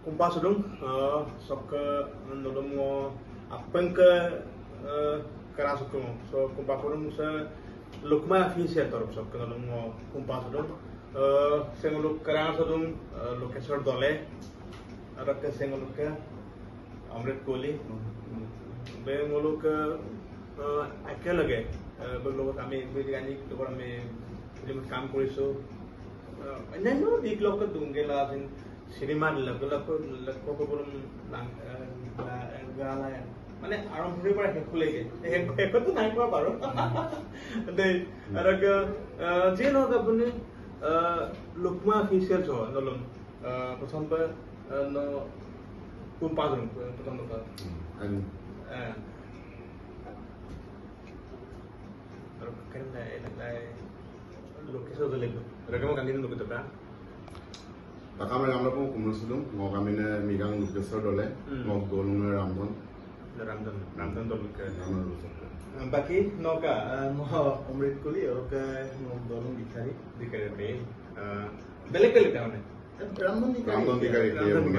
kumpas dong sok nolong mo apeng ke keras dong so kumpas dong sa lukma official torop sok nolong mo kumpas dong senguluk keras dong lokesor dole ada ke senguluk ke Amrit Kohli be nguluk akhir lagi belum kami begini tu orang kami film काम करिसो अन्य no एक लोग का दूंगे लाजिन cinema लगो को बोलूं गाला माने आरंभ पर है खुलेगे एक तो नहीं पा पारो दे अरग जे नो अपने लुकमा ऑफिशियल जो नलम प्रथम पर नो कुंपास रूम प्रथम का करना है lokasi tu lagi. Rekam kami ni lokasi tu kan? Takam rekam lepas kumul sulung, ngok kami ni migang lokasi dole, ngok golong ni Ramdan. Ramdan tu lokasi. Baki noka, no Amrit Kohli, orang ngok golong dikari ni. Belak kan mana?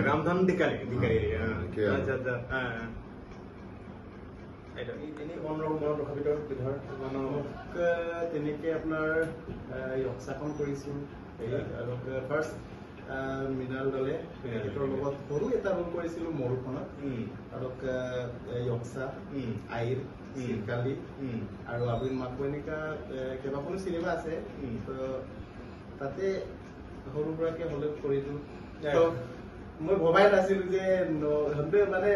Ramdan dikari. Aja. Ini orang kapital bidhar mana ke tenike apnar yoksakan korisu আৰু first মিনাল দলে এটাৰ লগত সৰু এটা roll কৰিছিলো মৰুখনত আৰু yoksa আইৰ চিকালি আৰু আবিন মাকনিকা কেবাখনো সিনেমা আছে তো তাতে সৰু পৰাকে হলে কৰিলো তো মই ভবাই নাছিলো যে হতে মানে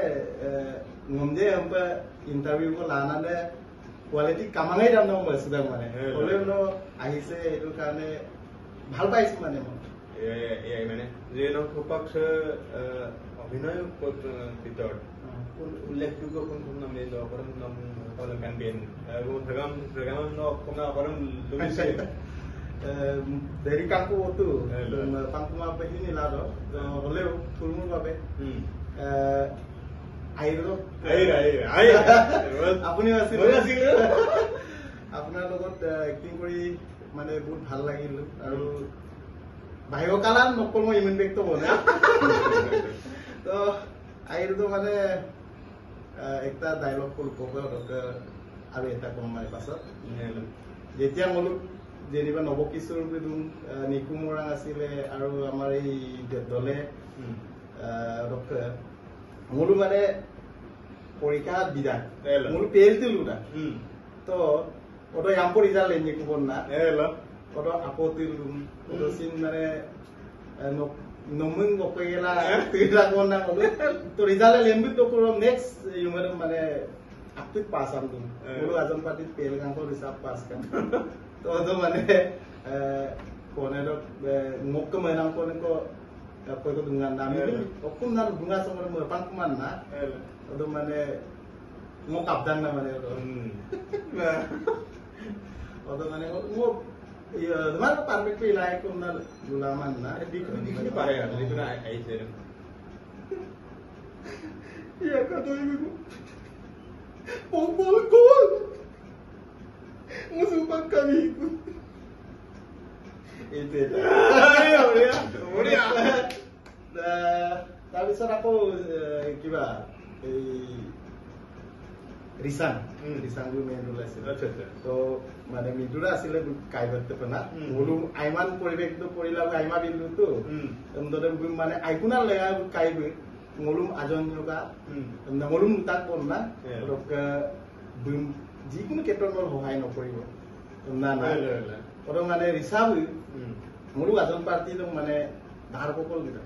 নমজে হম্পা ইন্টারভিউ কো লানানে কোয়ালিটি কামাঙাই দাম দাম বস্তু দাম মানে হলে ন আহিছে এটো কারণে ভাল পাইছো মানে মই এই মানে যে ন খুপাক অভিনয় ভিতর কোন উল্লেখযোগ্য কোন নাম এই অপরম নাম কলম ক্যাম্পেইন এবং প্রোগ্রাম ন কোন অপরম লুমিছে dari kaku itu pangkuma apa ini lah do oleh fulmur babe air আপুনি আছিল আপোনাৰ লগত এক্টিং কৰি মানে বহুত ভাল লাগিল আৰু বাহিৰ কালান নকল মই ইমান ব্যক্ত বনে তো আইৰটো মানে একটা ডায়লগ কল্প আৰু এটা কম মানে পাছত যেতিয়া মলুক যেনিবা নবকিশোৰ বিদুম নিকু মৰাং আছিলে আৰু আমাৰ এই দলে মোৰো মানে পৰীক্ষা দিদা মোৰো পেজ দিলুটা তো ওটো ইয়াম্পো রিজাল্ট লেনি কুবন না ওটো আপত্তি লুম ওটো সিন মানে নমুং গপেলা তিলা কোন না তো রিজাল্ট লেমবি তো পুরো নেক্সট ইউমার মানে আপতিত পাস আম তুম মোৰো আজন পাৰ্টিত পেল গাংক ৰিসাব পাস কাম তো ওটো মানে কোনে মোক মেনাং কোনে ko koy ko dungan nami okum na dunga sa mo pangkuman na odo mane mo kapdan na mane odo mane mo iya man perfect pe lai ko na gulaman na di pare ya itu na ai se iya ka to ibu pol ko musubang kami ko itu ya তাৰপিছত আকৌ কিবা এই ৰিসান গৈ main roll আছিল তো মানে মিদুৰা আছিলে কাইবতে পনা মোৰো আইমান পৰিৱেশটো পৰিলা আইমা বিন্দুটো এমদৰে মানে আইকুনা লেগা কাইবে মোৰো আজন যোগা মোৰো তাক পনা ৰক যিকোনো ক্ষেত্ৰত সহায় নকৰিব না না ওৰ মানে ৰিসাব মোৰো আজন পার্টি তো মানে ধার পকল দিতা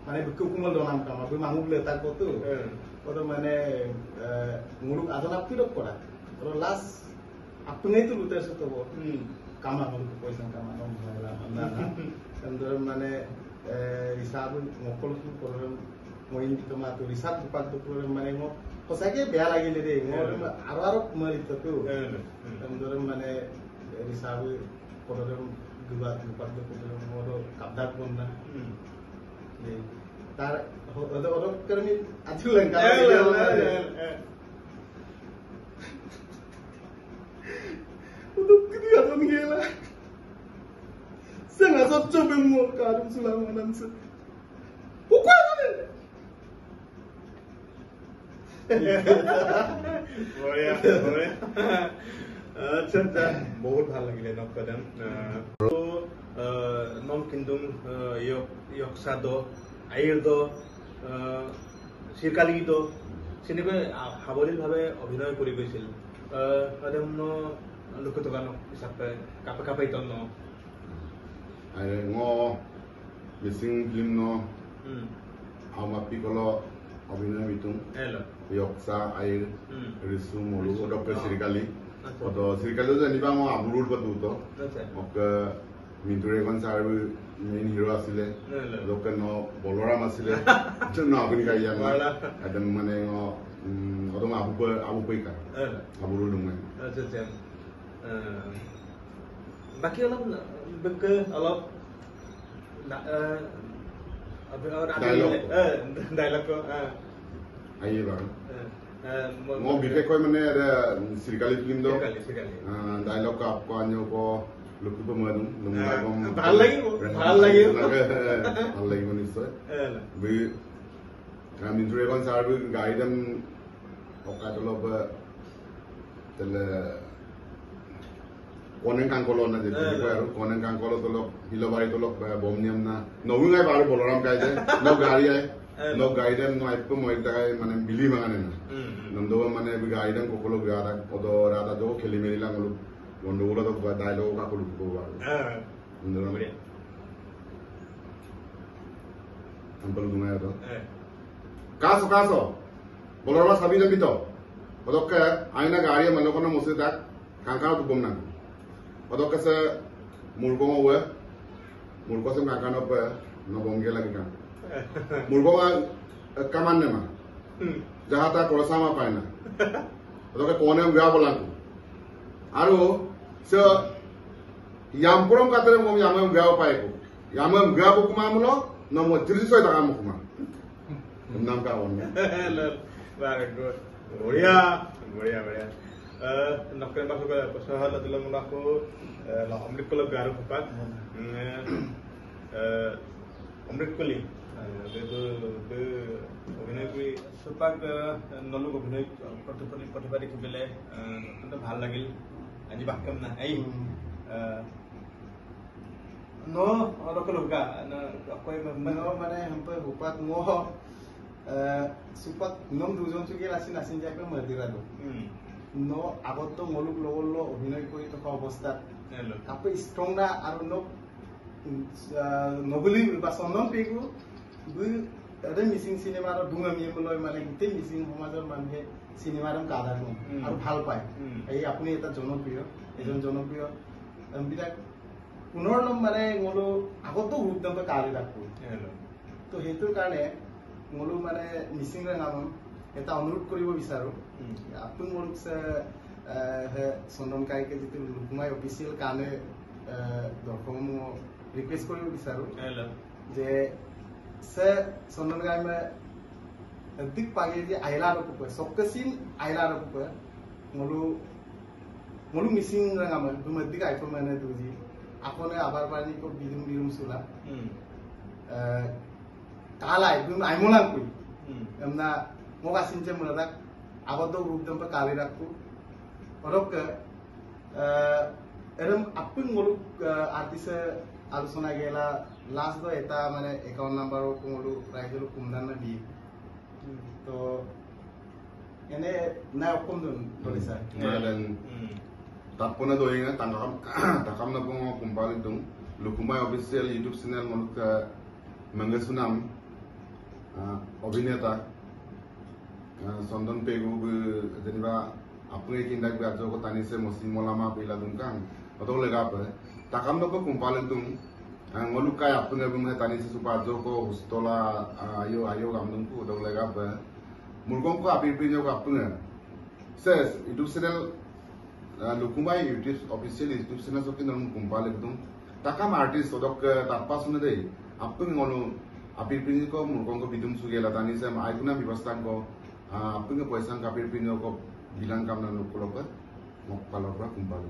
মানে কুকুমল দনাম কাম আবু মানুহ লেতা কতো ওর মানে মোৰো আজন আপতি রক করা ওর লাস্ট আপনেই তো লুতে সতো কামা হল পয়সা কামা নম ভাইলা না না এন্দর মানে রিসাব মকল করে মই ইন্দিত মা তো রিসাব পাক তো করে মানে মো সঁচাকে বেয়া লাগিলে রে আৰু মাৰিত তো এন্দর মানে রিসাব করে দুবার দুপাত করে মোর কাবদাত বন্না তার ওর কর্মী আজু লঙ্কা udah kelihatan gila saya nggak cocok dengan karum sulamanan se pokoknya বঢ়িয়া বঢ়িয়া আচ্ছা আচ্ছা বহুত ভাল লাগিলে নকদাম আৰু নম কিন্তু ইয়কসাদ আইৰদ চিৰকালিগীত সেনেকৈ সাৱলীলভাৱে অভিনয় কৰি গৈছিল অদম্য লোকতগানক হিচাপে কাপে কাপে ইতন ন আৰে মিচিং ফিল্ম ন আমাপি কল অভিনয় বিতুং ইয়কসা আইৰ ৰিসু মৰু অদকে চিৰকালি অতো চিৰকালি জানিবা মই আবুৰুৰ পতুতো মোক মিন্টুৰেগন ছাৰ মেইন হিৰো আছিলে অদকে ন বলৰাম আছিলে ন আপুনি কাইয়া একদম মানে অদম আবু পইকা আবুৰুৰ লুমে আচ্ছা আচ্ছা বাকি অলপ অলপ ডাইলগ আইয়ে বাৰু মই বিশেষকৈ মানে চিৰকালি ফিল্ম ডাইলগ আপকো আনিও কো লুকিব ময়দুম ভাল লাগিব ভাল লাগিব নিশ্চয় মিন্টুৰেগন ছাৰ গাড়ীদাম অকাত অলপ তেলে কনেং কাংকলৰ না যেতে কয় আৰু কনেং কাংকলত অলপ হিলবাৰীত অলপ বম নিয়ম না নবুঙাই বাৰু বলৰাম কাইদে ন গাড়ী আই ন গাড়ীদাম ন আইপো মই তাই মানে বিলি মাগানে না নন্দো মানে গাড়ীদাম kokolo গাড়া পদ রাতা জো খেলি মেলিলা গলো বন্ধুগুলো তো ডায়লগ কাকো লুকবো বাৰু বঢ়িয়া আম্পল গুমায় তো কাছো বলৰাম সাবি যাবি তো অদকে আইনা গাড়ী মনকন মসে তাক কাংকাও তো বম না অদকে সে মুরগো ওয়ে মুরগো সে কাংকানো পে ন বমগে লাগি কাং মুরগো কামান নেমা যাহাতা কৰসামা পায় না অদকে কোনে গয়া বলাকো আৰু সে ইয়ামপুৰম কাতৰে মই ইয়ামম গয়া পায়কো ইয়ামম গয়া বকুমা মলো ন মই 300 টাকা মুকুমা নাম কা ওন very good বঢ়িয়া বঢ়িয়া বঢ়িয়া নকৰে বাসক পছহল দিলম লাখো অমৃত কলক গাৰু ফপাক অমৃত কলি অভিনয় কৰি চপাক নলুক অভিনয় প্ৰতিভা দেখি পেলাই অত্যন্ত ভাল লাগিল আজি বাক্যম না এই no orang ga na akoy মানে hampa hupat mo supat nom dujon sugi asin asin jabe madira do no agot to moluk logollo অভিনয় কৰি থকা অৱস্থাত আপে স্ট্ৰং না আৰু ন নবলি বা চন্দন পেগু দুই এৰে মিচিং সিনেমাৰ দুঙামি লৈ মানে গোটেই মিচিং সমাজৰ মানুহে সিনেমাৰম কাদা আৰু ভাল পায় এই আপুনি এটা জনপ্ৰিয় এজন জনপ্ৰিয় বিৰাট পুনৰ মানে মোলো আগতো ৰূপদান্ত কালি ৰাখো তো হেতুৰ কাৰণে মোলো মানে মিচিং নাম এটা অনুৰোধ কৰিব বিচাৰো আপুনি মোৰ চন্দন কাইকে যেটো লুকুমাই অফিচিয়েল কাৰণে দৰ্শক ৰিকুৱেষ্ট কৰিব বিচাৰো যে সে চন্দন কাই মে দিক পাগে যে আইলা ৰকো সকসিন আইলা ৰকো মোলো মিচিং নাম দুমদিক আইফো মানে দুজি আপনে আবার পানি কো বিদুম সুলা কালাই দুম আইমলাং কই এমনা মোগা সিনচে মনাদাক আবদ্ধ রূপদম পে কালি রাখু অরক এরম আপুন মলু আর্টিসে আলোচনা গেলা লাস্ট দো এটা মানে অ্যাকাউন্ট নাম্বার কো মলু রাইজল কুমদান না দি তো এনে না অপন্দন বলিসা Tapona doinga takam na po kumpali dong Lukumay official YouTube channel manuk mangesunam অভিনেতা চন্দন পেগু যেনিবা আপুনি কিন্দাক বাজো ko tanise mosi molama pila dungkang otong lega pa takam na po kumpali dong ngolukai apune bumhe tanise supajo ko hustola ayo gamdung ko otong lega pa murgong ko apipinyo ko apune ses YouTube channel Lukumay YouTube official YouTube channel sokin nang kumpal ekdum takam artist odok tappa sune dei apun ngolu apirpin ko murkong ko bidum sugela tani sem aiguna bibastan ko apun ko poisan kapirpin ko bilang kam nan lokolok mokpalok kumpal